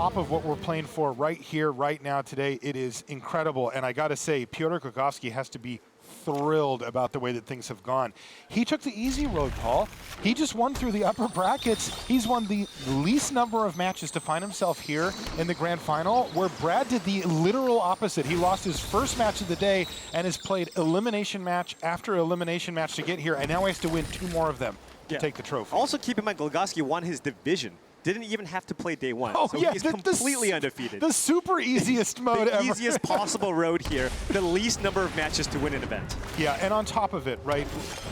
top of what we're playing for right here, right now, today. It is incredible. And I got to say, Piotr Głogowski has to be thrilled about the way that things have gone. He took the easy road, Paul. He just won through the upper brackets. He's won the least number of matches to find himself here in the grand final, where Brad did the literal opposite. He lost his first match of the day and has played elimination match after elimination match to get here, and now he has to win 2 more of them to take the trophy. Also, keep in mind, Głogowski won his division. Didn't even have to play day 1. Oh, so yeah, he's completely undefeated. The super easiest mode the ever. easiest possible road here. The least number of matches to win an event. Yeah, and on top of it, right,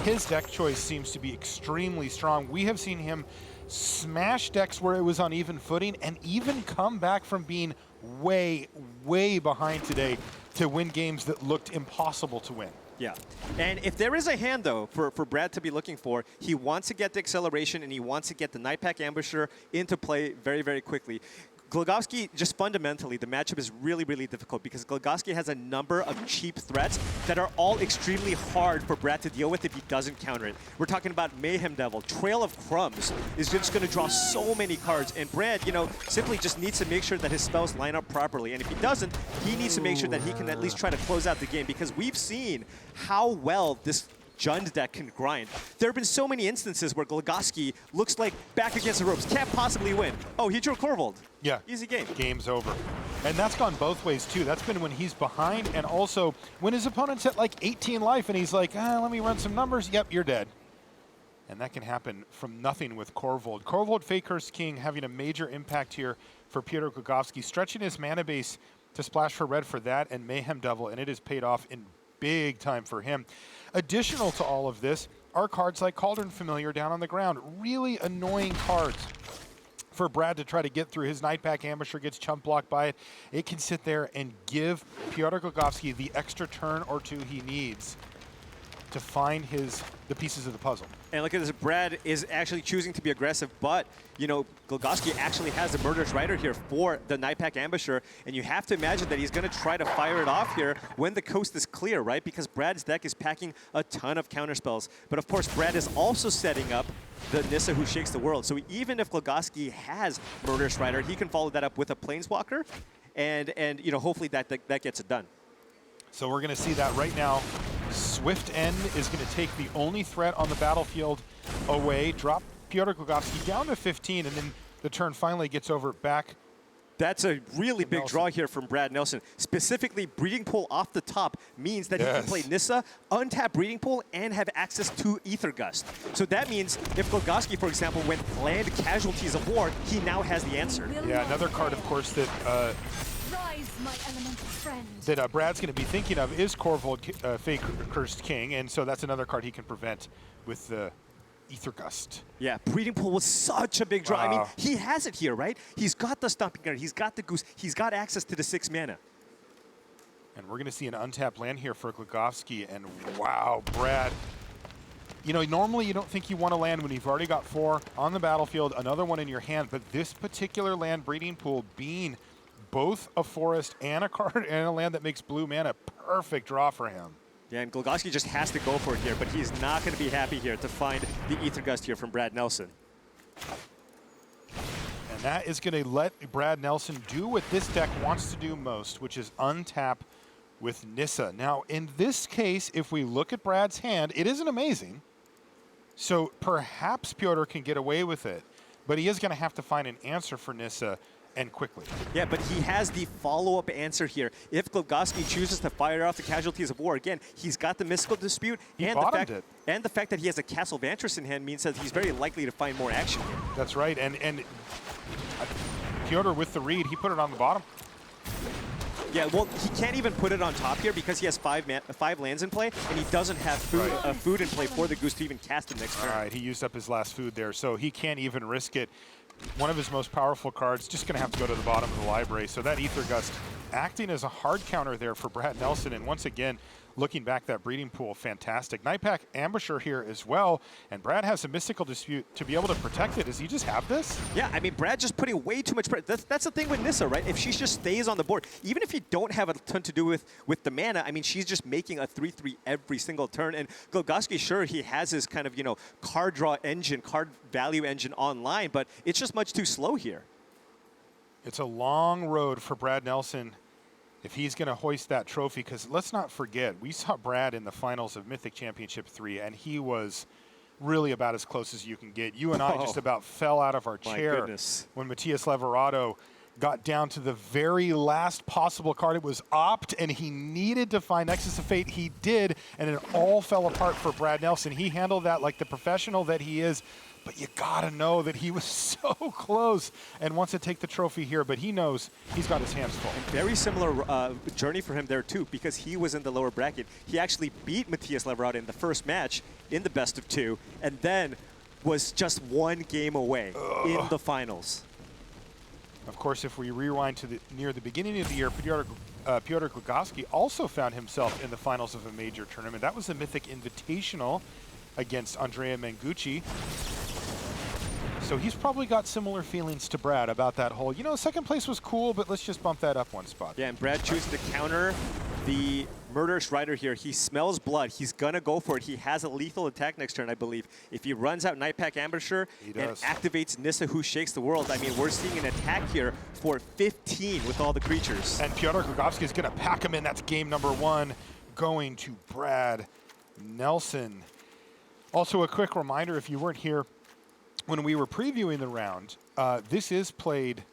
his deck choice seems to be extremely strong. We have seen him smash decks where it was on even footing and even come back from being way, way behind today to win games that looked impossible to win. Yeah, and if there is a hand, though, for Brad to be looking for, he wants to get the acceleration and he wants to get the Nightpack Ambusher into play very, very quickly. Głogowski, just fundamentally, the matchup is really, really difficult because Głogowski has a number of cheap threats that are all extremely hard for Brad to deal with if he doesn't counter it. We're talking about Mayhem Devil. Trail of Crumbs is just going to draw so many cards, and Brad, you know, simply just needs to make sure that his spells line up properly. And if he doesn't, he needs to make sure that he can at least try to close out the game, because we've seen how well this Jund deck can grind. There have been so many instances where Głogowski looks like back against the ropes, can't possibly win. Oh, he drew Korvold. Yeah. Easy game. Game's over. And that's gone both ways, too. That's been when he's behind, and also when his opponent's at like 18 life and he's like, let me run some numbers. Yep, you're dead. And that can happen from nothing with Korvold. Korvold, Faker's King, having a major impact here for Piotr Głogowski, stretching his mana base to splash for red for that and Mayhem Devil, and it has paid off in big time for him. Additional to all of this are cards like Cauldron Familiar down on the ground. Really annoying cards for Brad to try to get through. His Nightpack Ambusher gets chump blocked by it. It can sit there and give Piotr Głogowski the extra turn or 2 he needs to find the pieces of the puzzle. And look at this, Brad is actually choosing to be aggressive, but, you know, Głogowski actually has the Murderous Rider here for the Nightpack Ambusher, and you have to imagine that he's going to try to fire it off here when the coast is clear, right? Because Brad's deck is packing a ton of counterspells. But of course, Brad is also setting up the Nissa who shakes the world. So even if Głogowski has Murderous Rider, he can follow that up with a Planeswalker, and you know, hopefully that gets it done. So we're going to see that right now. Swift End is going to take the only threat on the battlefield away, drop Piotr Głogowski down to 15, and then the turn finally gets over back. That's a really big draw here from Brad Nelson. Specifically, Breeding Pool off the top means that he can play Nissa, untap Breeding Pool, and have access to Aether Gust. So that means if Głogowski, for example, went land Casualties of War, he now has the answer. Yeah, another card, of course, that Brad's going to be thinking of is Korvold, Faker's King, and so that's another card he can prevent with the Aether Gust. Yeah, Breeding Pool was such a big draw. Wow. I mean, he has it here, right? He's got the Stomping Ground, he's got the Goose, he's got access to the 6 mana. And we're going to see an untapped land here for Głogowski, and wow, Brad. You know, normally you don't think you want to land when you've already got 4 on the battlefield, another one in your hand, but this particular land, Breeding Pool, being both a forest and a card and a land that makes blue mana, perfect draw for him. Yeah, and Głogowski just has to go for it here, but he's not going to be happy here to find the Aether Gust here from Brad Nelson. And that is going to let Brad Nelson do what this deck wants to do most, which is untap with Nissa. Now, in this case, if we look at Brad's hand, it isn't amazing. So perhaps Piotr can get away with it, but he is going to have to find an answer for Nissa, and quickly. Yeah, but he has the follow-up answer here. If Głogowski chooses to fire off the Casualties of War, again, he's got the Mystical Dispute, and the fact that he has a Castle Vantress in hand means that he's very likely to find more action here. That's right, and Piotr with the read, he put it on the bottom. Yeah, well, he can't even put it on top here because he has 5 lands in play, and he doesn't have food in play for the Goose to even cast it next turn. All right, he used up his last food there, so he can't even risk it. One of his most powerful cards, just going to have to go to the bottom of the library. So that Aether Gust acting as a hard counter there for Brad Nelson. And once again, looking back, that Breeding Pool, fantastic. Nightpack Ambusher here as well. And Brad has a Mystical Dispute to be able to protect it. Does he just have this? Yeah, I mean, Brad just putting way too much pressure. That's the thing with Nissa, right? If she just stays on the board, even if you don't have a ton to do with the mana, I mean, she's just making a 3/3 every single turn. And Głogowski, sure, he has his kind of, you know, card draw engine, card value engine online, but it's just much too slow here. It's a long road for Brad Nelson if he's going to hoist that trophy, because let's not forget, we saw Brad in the finals of Mythic Championship 3, and he was really about as close as you can get. You and I just about fell out of our chair when Matias Leverado got down to the very last possible card. It was Opt, and he needed to find Nexus of Fate. He did, and it all fell apart for Brad Nelson. He handled that like the professional that he is, but you gotta know that he was so close and wants to take the trophy here, but he knows he's got his hands full. And very similar journey for him there too, because he was in the lower bracket. He actually beat Matias Leverado in the first match in the best of 2, and then was just 1 game away in the finals. Of course, if we rewind to near the beginning of the year, Piotr Głogowski also found himself in the finals of a major tournament. That was the Mythic Invitational against Andrea Mengucci. So he's probably got similar feelings to Brad about that whole, you know, second place was cool, but let's just bump that up 1 spot. Yeah, and Brad choosing to counter the Murderous Rider here. He smells blood. He's going to go for it. He has a lethal attack next turn, I believe. If he runs out Nightpack Ambusher and activates Nissa, who shakes the world, I mean, we're seeing an attack here for 15 with all the creatures. And Piotr Głogowski is going to pack him in. That's game number 1 going to Brad Nelson. Also, a quick reminder, if you weren't here when we were previewing the round, this is played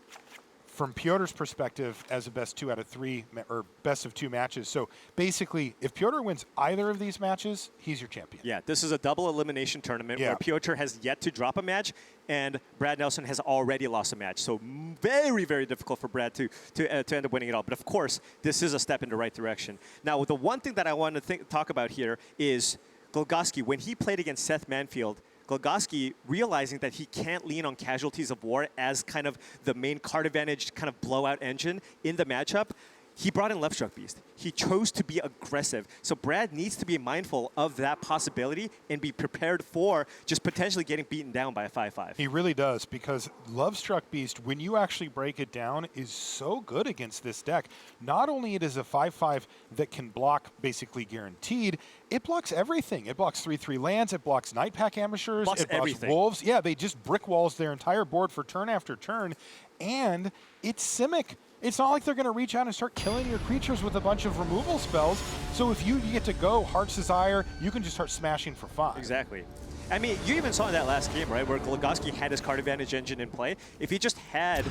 from Piotr's perspective as a best 2 out of 3 or best of 2 matches. So basically, if Piotr wins either of these matches, he's your champion. Yeah, this is a double elimination tournament where Piotr has yet to drop a match and Brad Nelson has already lost a match. So very, very difficult for Brad to end up winning it all. But of course, this is a step in the right direction. Now, the one thing that I want to talk about here is Głogowski. When he played against Seth Manfield, Głogowski, realizing that he can't lean on Casualties of War as kind of the main card advantage kind of blowout engine in the matchup, he brought in Left Struck Beast. He chose to be aggressive. So Brad needs to be mindful of that possibility and be prepared for just potentially getting beaten down by a 5-5. He really does, because Love Struck Beast, when you actually break it down, is so good against this deck. Not only it is a 5-5 that can block basically guaranteed, it blocks everything. It blocks 3/3 lands, it blocks Nightpack Ambushers, it blocks everything. Wolves. Yeah, they just brick walls their entire board for turn after turn, and it's Simic. It's not like they're going to reach out and start killing your creatures with a bunch of removal spells. So if you get to go Heart's Desire, you can just start smashing for 5. Exactly. I mean, you even saw in that last game, right, where Głogowski had his card advantage engine in play. If he just had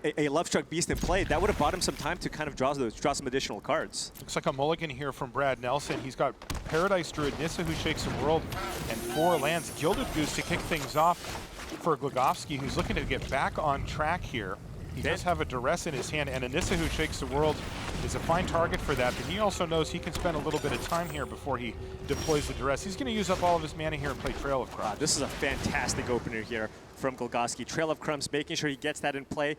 a Love Struck Beast in play, that would have bought him some time to kind of draw some additional cards. Looks like a mulligan here from Brad Nelson. He's got Paradise Druid, Nissa, who shakes the world, and 4 lands. Gilded Goose to kick things off for Głogowski, who's looking to get back on track here. He does have a Duress in his hand, and a Nissa who shakes the world is a fine target for that, but he also knows he can spend a little bit of time here before he deploys the Duress. He's going to use up all of his mana here and play Trail of Crumbs. This is a fantastic opener here from Głogowski. Trail of Crumbs, making sure he gets that in play,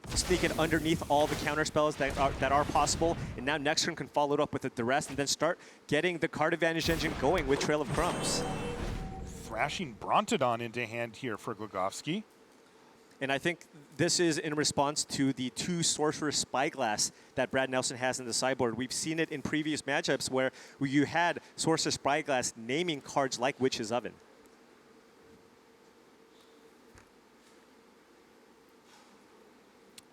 sneaking underneath all the counter spells that are possible, and now next turn can follow it up with a Duress and then start getting the card advantage engine going with Trail of Crumbs. Thrashing Brontodon into hand here for Głogowski. And I think this is in response to the 2 Sorcerer Spyglass that Brad Nelson has in the sideboard. We've seen it in previous matchups where you had Sorcerer Spyglass naming cards like Witch's Oven.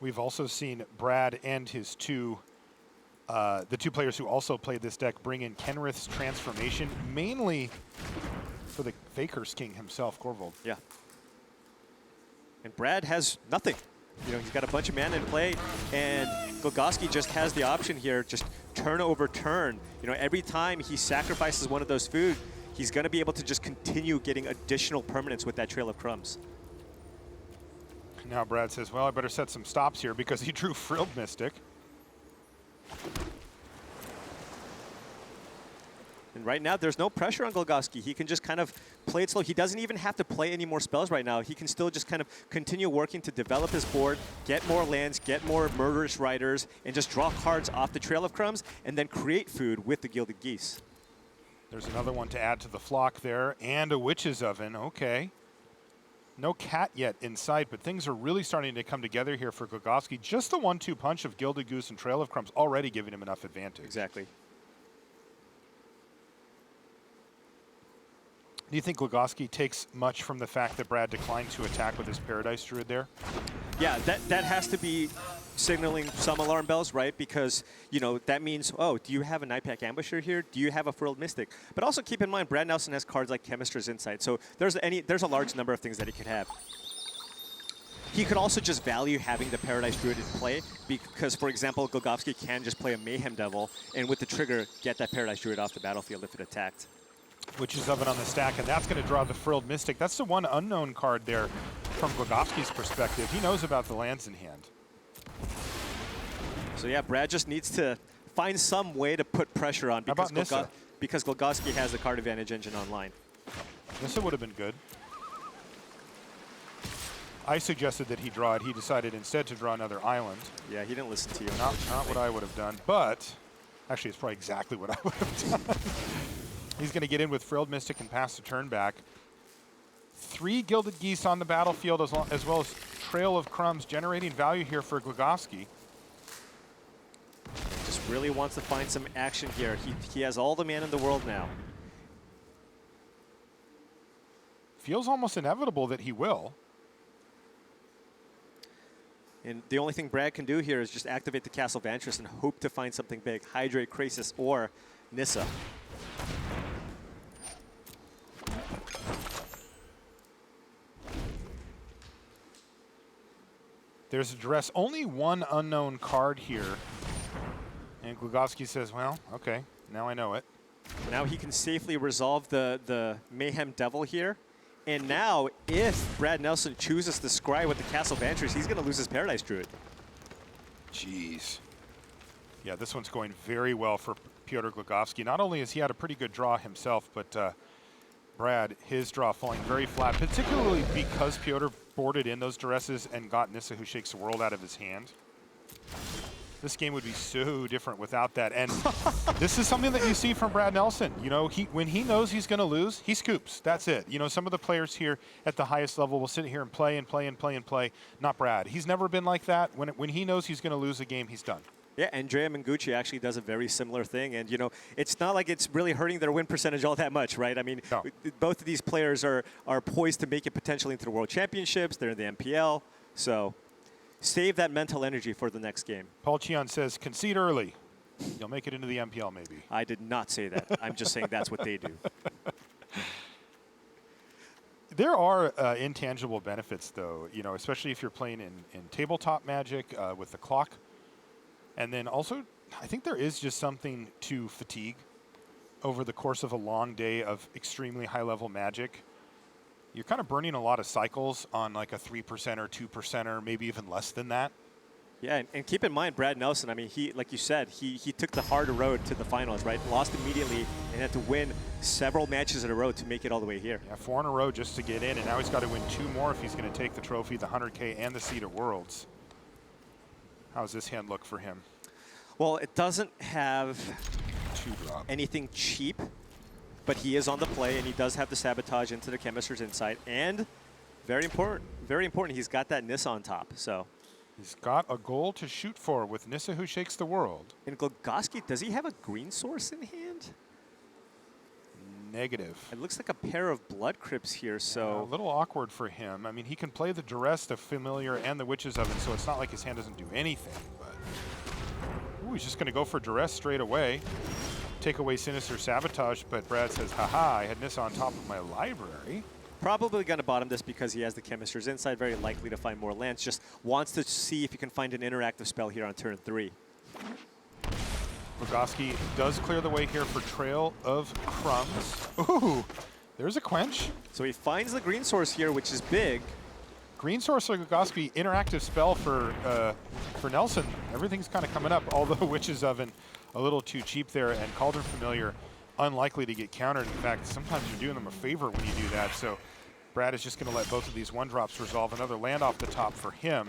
We've also seen Brad and his the 2 players who also played this deck bring in Kenrith's Transformation, mainly for the Faker's King himself, Corvold. Yeah. And Brad has nothing. You know, he's got a bunch of mana in play, and Głogowski just has the option here, just turn over turn. You know, every time he sacrifices one of those food, he's going to be able to just continue getting additional permanence with that Trail of Crumbs. Now Brad says, well, I better set some stops here because he drew Frilled Mystic. And right now, there's no pressure on Głogowski. He can just kind of play it slow. He doesn't even have to play any more spells right now. He can still just kind of continue working to develop his board, get more lands, get more Murderous Riders, and just draw cards off the Trail of Crumbs, and then create food with the Gilded Geese. There's another one to add to the flock there, and a Witch's Oven. Okay. No cat yet in sight, but things are really starting to come together here for Głogowski. Just the 1-2 punch of Gilded Goose and Trail of Crumbs already giving him enough advantage. Exactly. Do you think Głogowski takes much from the fact that Brad declined to attack with his Paradise Druid there? Yeah, that has to be signaling some alarm bells, right? Because, you know, that means, oh, do you have a Nightpack Ambusher here? Do you have a Frilled Mystic? But also keep in mind, Brad Nelson has cards like Kanister's Insight, so there's a large number of things that he could have. He could also just value having the Paradise Druid in play because, for example, Głogowski can just play a Mayhem Devil and with the trigger, get that Paradise Druid off the battlefield if it attacked. Witch's Oven on the stack, and that's going to draw the Frilled Mystic. That's the one unknown card there from Głogowski's perspective. He knows about the lands in hand. So yeah, Brad just needs to find some way to put pressure on because, because Głogowski has the card advantage engine online. Nissa would have been good. I suggested that he draw it. He decided instead to draw another island. Yeah, he didn't listen to you. Not what I would have done, but actually it's probably exactly what I would have done. He's going to get in with Frilled Mystic and pass the turn back. 3 Gilded Geese on the battlefield as well as Trail of Crumbs, generating value here for Głogowski. Just really wants to find some action here. He has all the mana in the world now. Feels almost inevitable that he will. And the only thing Brad can do here is just activate the Castle Vantress and hope to find something big. Hydrate, Krasis, or Nissa. There's a Duress. Only one unknown card here. And Głogowski says, well, okay, now I know it. Now he can safely resolve the Mayhem Devil here. And now, if Brad Nelson chooses to scry with the Castle Vantress, he's going to lose his Paradise Druid. Jeez. Yeah, this one's going very well for Piotr Głogowski. Not only has he had a pretty good draw himself, but Brad, his draw falling very flat, particularly because Piotr boarded in those Duresses and got Nissa Who Shakes the World out of his hand. This game would be so different without that. And this is something that you see from Brad Nelson. You know, when he knows he's going to lose, he scoops. That's it. You know, some of the players here at the highest level will sit here and play and play and play and play. Not Brad. He's never been like that. When he knows he's going to lose a game, he's done. Yeah, Andrea Mengucci actually does a very similar thing. And, you know, it's not like it's really hurting their win percentage all that much, right? I mean, no. Both of these players are poised to make it potentially into the World Championships. They're in the MPL. So save that mental energy for the next game. Paul Cheon says, concede early. You'll make it into the MPL, maybe. I did not say that. I'm just saying that's what they do. There are intangible benefits, though, you know, especially if you're playing in tabletop Magic with the clock. And then also, I think there is just something to fatigue over the course of a long day of extremely high-level Magic. You're kind of burning a lot of cycles on like a 3% or 2% or maybe even less than that. Yeah, and keep in mind, Brad Nelson, I mean, he, like you said, he took the harder road to the finals, right? Lost immediately and had to win several matches in a row to make it all the way here. Yeah, 4 in a row just to get in, and now he's got to win 2 more if he's going to take the trophy, the 100K, and the seed at Worlds. How does this hand look for him? Well, it doesn't have 2-drop. anything cheap, but he is on the play, and he does have the Sabotage into the Kanister's Insight. And very important, he's got that Nissa on top. So he's got a goal to shoot for with Nissa Who Shakes the World. And Głogowski, does he have a green source in hand? Negative. It looks like a pair of Blood Crypts here, so yeah, a little awkward for him. I mean, he can play the Duress, the Familiar, and the Witch's Oven, so it's not like his hand doesn't do anything. But ooh, he's just going to go for Duress straight away. Take away Sinister Sabotage, but Brad says, haha, I had Nissa on top of my library. Probably going to bottom this because he has the Kanister's Insight, very likely to find more lands. Just wants to see if he can find an interactive spell here on turn 3. Głogowski does clear the way here for Trail of Crumbs. Ooh, there's a Quench. So he finds the green source here, which is big. Green source for Głogowski, interactive spell for Nelson. Everything's kind of coming up, although Witch's Oven a little too cheap there, and Cauldron Familiar unlikely to get countered. In fact, sometimes you're doing them a favor when you do that. So Brad is just going to let both of these 1-drops resolve. Another land off the top for him.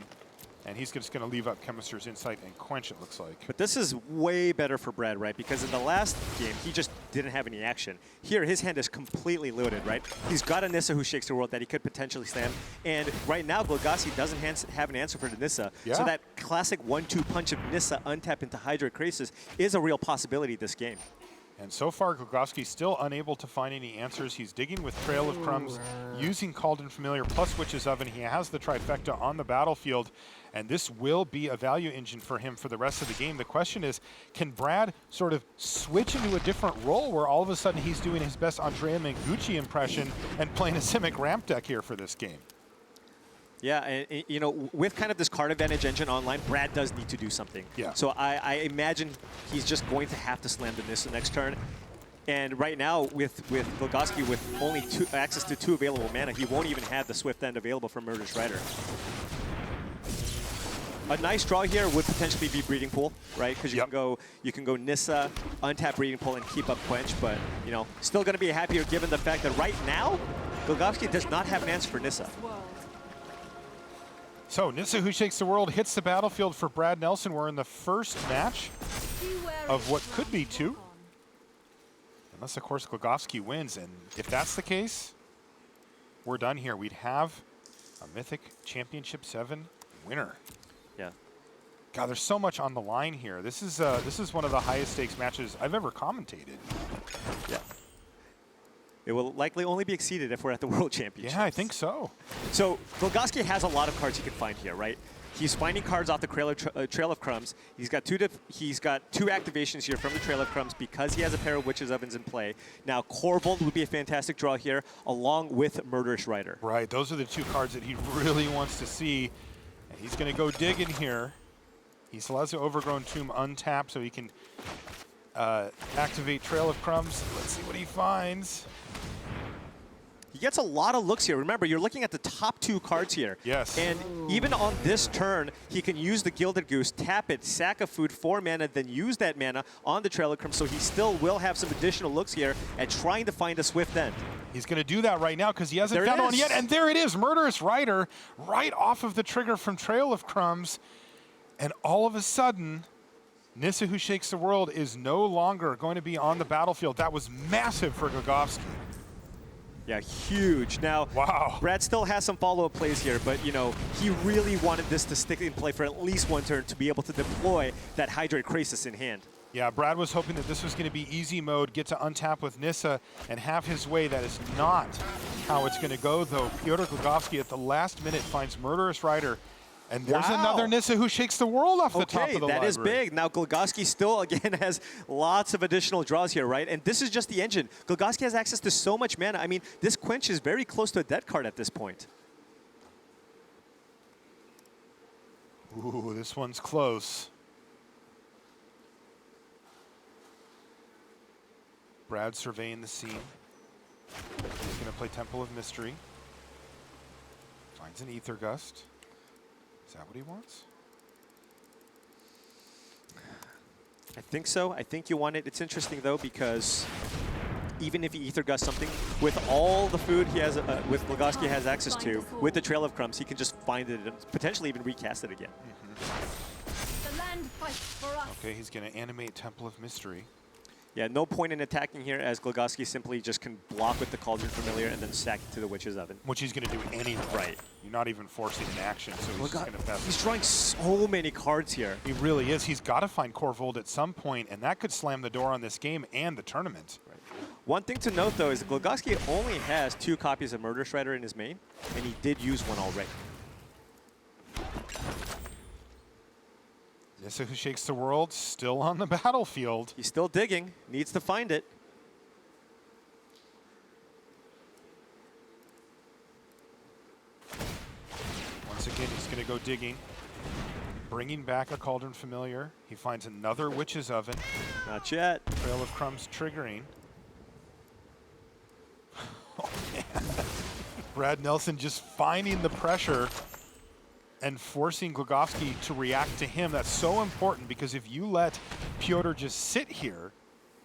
And he's just going to leave up Kanister's Insight and Quench, it looks like. But this is way better for Brad, right? Because in the last game, he just didn't have any action. Here, his hand is completely loaded, right? He's got a Nissa Who Shakes the World that he could potentially slam. And right now, Głogowski doesn't have an answer for the Nissa. Yeah. So that classic 1-2 punch of Nissa untap into Hydra Krasis is a real possibility this game. And so far, Głogowski's still unable to find any answers. He's digging with Trail of Crumbs, using Cauldron Familiar plus Witch's Oven. He has the trifecta on the battlefield, and this will be a value engine for him for the rest of the game. The question is, can Brad sort of switch into a different role where all of a sudden he's doing his best Andrea Mengucci impression and playing a Simic ramp deck here for this game? Yeah, and you know, with kind of this card advantage engine online, Brad does need to do something. Yeah. So I imagine he's just going to have to slam the Nissa next turn. And right now, with Głogowski with only access to 2 available mana, he won't even have the Swift End available from Murderous Rider. A nice draw here would potentially be Breeding Pool, right? Because you can go Nissa, untap Breeding Pool, and keep up Quench. But you know, still going to be happier given the fact that right now, Głogowski does not have an answer for Nissa. So Nissa, Who Shakes the World, hits the battlefield for Brad Nelson. We're in the first match of what could be 2. Unless, of course, Głogowski wins. And if that's the case, we're done here. We'd have a Mythic Championship 7 winner. Yeah. God, there's so much on the line here. This is one of the highest stakes matches I've ever commentated. Yeah. It will likely only be exceeded if we're at the World Championship. Yeah, I think so. So Głogowski has a lot of cards he can find here, right? He's finding cards off the Trail of Crumbs. He's got two activations here from the Trail of Crumbs because he has a pair of Witch's Ovens in play. Now, Corvold would be a fantastic draw here, along with Murderous Rider. Right, those are the 2 cards that he really wants to see. And he's going to go digging here. He still has the Overgrown Tomb untapped, so he can activate Trail of Crumbs. Let's see what he finds. He gets a lot of looks here. Remember, you're looking at the top 2 cards here. Yes. And even on this turn, he can use the Gilded Goose, tap it, sack a food for mana, then use that mana on the Trail of Crumbs, so he still will have some additional looks here at trying to find a Swift End. He's going to do that right now because he hasn't found one yet. And there it is, Murderous Rider, right off of the trigger from Trail of Crumbs. And all of a sudden, Nissa, Who Shakes the World, is no longer going to be on the battlefield. That was massive for Głogowski. Yeah, huge. Now, wow. Brad still has some follow-up plays here, but you know, he really wanted this to stick in play for at least 1 turn to be able to deploy that Hydrate Krasis in hand. Yeah, Brad was hoping that this was going to be easy mode, get to untap with Nissa and have his way. That is not how it's going to go, though. Piotr Głogowski at the last minute finds Murderous Rider. And there's another Nissa Who Shakes the World off the top of the library. That is big. Now, Głogowski still, again, has lots of additional draws here, right? And this is just the engine. Głogowski has access to so much mana. I mean, this Quench is very close to a dead card at this point. Ooh, this one's close. Brad surveying the scene. He's going to play Temple of Mystery. Finds an Ether Gust. Is that what he wants? I think so. I think you want it. It's interesting, though, because even if he Ether Gust something, with all the food he has, with Głogowski has access to, with the Trail of Crumbs, he can just find it and potentially even recast it again. The land fights for us. Okay, he's going to animate Temple of Mystery. Yeah, no point in attacking here as Głogowski simply just can block with the Cauldron Familiar and then sack it to the Witch's Oven. Which he's going to do anyway. Right. You're not even forcing an action, so he's just going to pass. He's drawing so many cards here. He really is. He's got to find Corvold at some point, and that could slam the door on this game and the tournament. Right. One thing to note, though, is that Głogowski only has 2 copies of Murderous Rider in his main, and he did use one already. Nissa Who Shakes the World still on the battlefield. He's still digging, needs to find it. Once again, he's going to go digging. Bringing back a Cauldron Familiar. He finds another Witch's Oven. Not yet. Trail of Crumbs triggering. Oh, man. Brad Nelson just finding the pressure and forcing Głogowski to react to him. That's so important because if you let Piotr just sit here,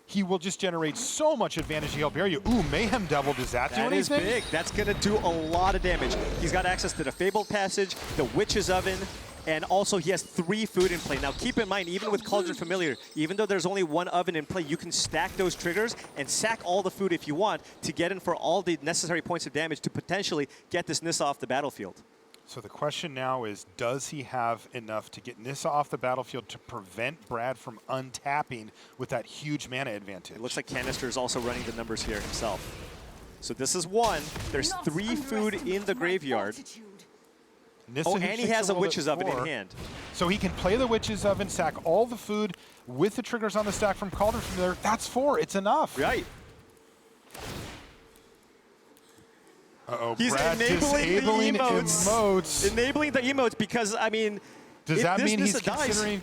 he will just generate so much advantage. He'll bury you. Ooh, Mayhem Devil, does that do anything? That is big. That's going to do a lot of damage. He's got access to the Fabled Passage, the Witch's Oven, and also he has 3 food in play. Now keep in mind, even with Cauldron Familiar, even though there's only 1 oven in play, you can stack those triggers and sack all the food if you want to get in for all the necessary points of damage to potentially get this Nissa off the battlefield. So the question now is, does he have enough to get Nissa off the battlefield to prevent Brad from untapping with that huge mana advantage? It looks like Kanister is also running the numbers here himself. So this is one. There's Not 3 food in the my graveyard. fortitude. Nissa, Oh, who and he shakes has the a world at Witch's Oven in 4. hand. So he can play the Witch's Oven, sack all the food with the triggers on the stack from Calder from there. That's 4. It's enough. Right. Uh-oh, He's Brad enabling disabling the emotes. Enabling the emotes because, I mean, Does if that this mean he's Nissa dies, considering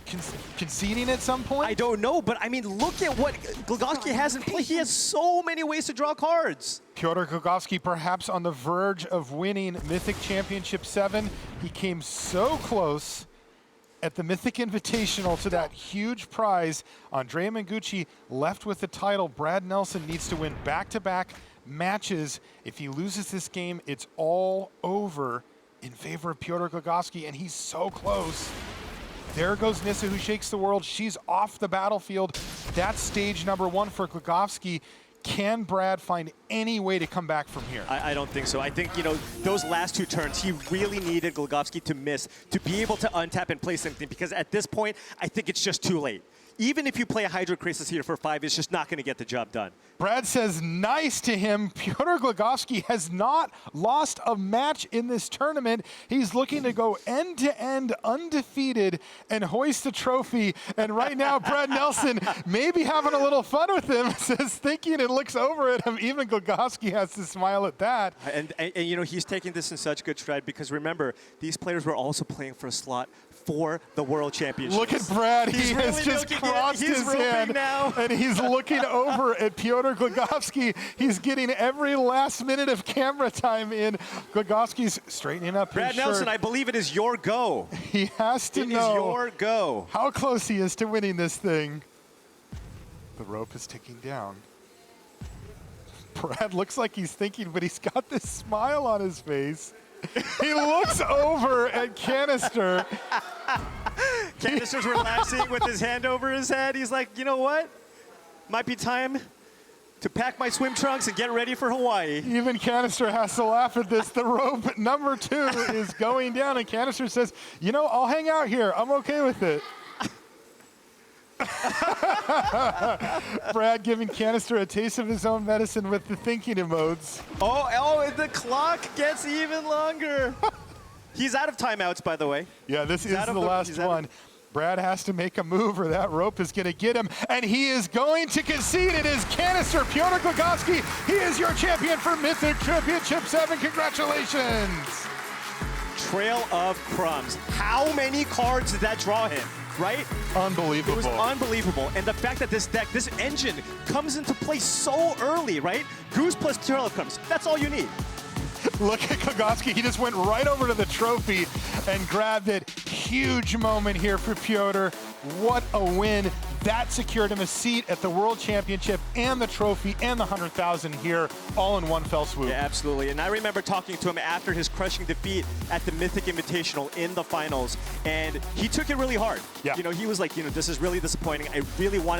conceding at some point? I don't know, but I mean, look at what Głogowski has in play. He has so many ways to draw cards. Piotr Głogowski perhaps on the verge of winning Mythic Championship 7. He came so close at the Mythic Invitational to that huge prize. Andrea Mengucci left with the title. Brad Nelson needs to win back-to-back matches. If he loses this game, it's all over in favor of Piotr Głogowski, and he's so close. There goes Nissa, who shakes the world. She's off the battlefield. That's stage number 1 for Głogowski. Can Brad find any way to come back from here? I don't think so. I think, you know, those last 2 turns, he really needed Głogowski to miss to be able to untap and play something, because at this point, I think it's just too late. Even if you play a Hydro Crisis here for 5, it's just not going to get the job done. Brad says nice to him. Piotr Głogowski has not lost a match in this tournament. He's looking to go end-to-end undefeated and hoist the trophy. And right now, Brad Nelson maybe having a little fun with him, says thinking and looks over at him. Even Głogowski has to smile at that. And you know, he's taking this in such good stride because remember, these players were also playing for a slot for the World Championship. Look at Brad. He really has just milking it. crossed He's his roping hand now. and he's looking over at Piotr Głogowski. He's getting every last minute of camera time in. Głogowski's straightening up Brad his Nelson, shirt. I believe it is your go. He has to It is know your go. how close he is to winning this thing. The rope is ticking down. Brad looks like he's thinking, but he's got this smile on his face. He looks over at Kanister. Kanister's relaxing with his hand over his head. He's like, you know what? Might be time to pack my swim trunks and get ready for Hawaii. Even Kanister has to laugh at this. The rope number 2 is going down, and Kanister says, you know, I'll hang out here. I'm okay with it. Brad giving Kanister a taste of his own medicine with the thinking emotes. Oh, and the clock gets even longer. He's out of timeouts, by the way. Yeah, this is out the of the- last he's out of- one. Brad has to make a move or that rope is going to get him, and he is going to concede. It is Kanister, Piotr Głogowski. He is your champion for Mythic Championship 7. Congratulations. Trail of Crumbs. How many cards did that draw him, right? Unbelievable. It was unbelievable. And the fact that this deck, this engine, comes into play so early, right? Goose plus Trail of Crumbs. That's all you need. Look at Głogowski. He just went right over to the trophy and grabbed it. Huge moment here for Piotr. What a win. That secured him a seat at the World Championship and the trophy and the 100,000 here all in one fell swoop. Yeah, absolutely. And I remember talking to him after his crushing defeat at the Mythic Invitational in the finals, and he took it really hard. Yeah. You know, he was like, you know, this is really disappointing. I really wanted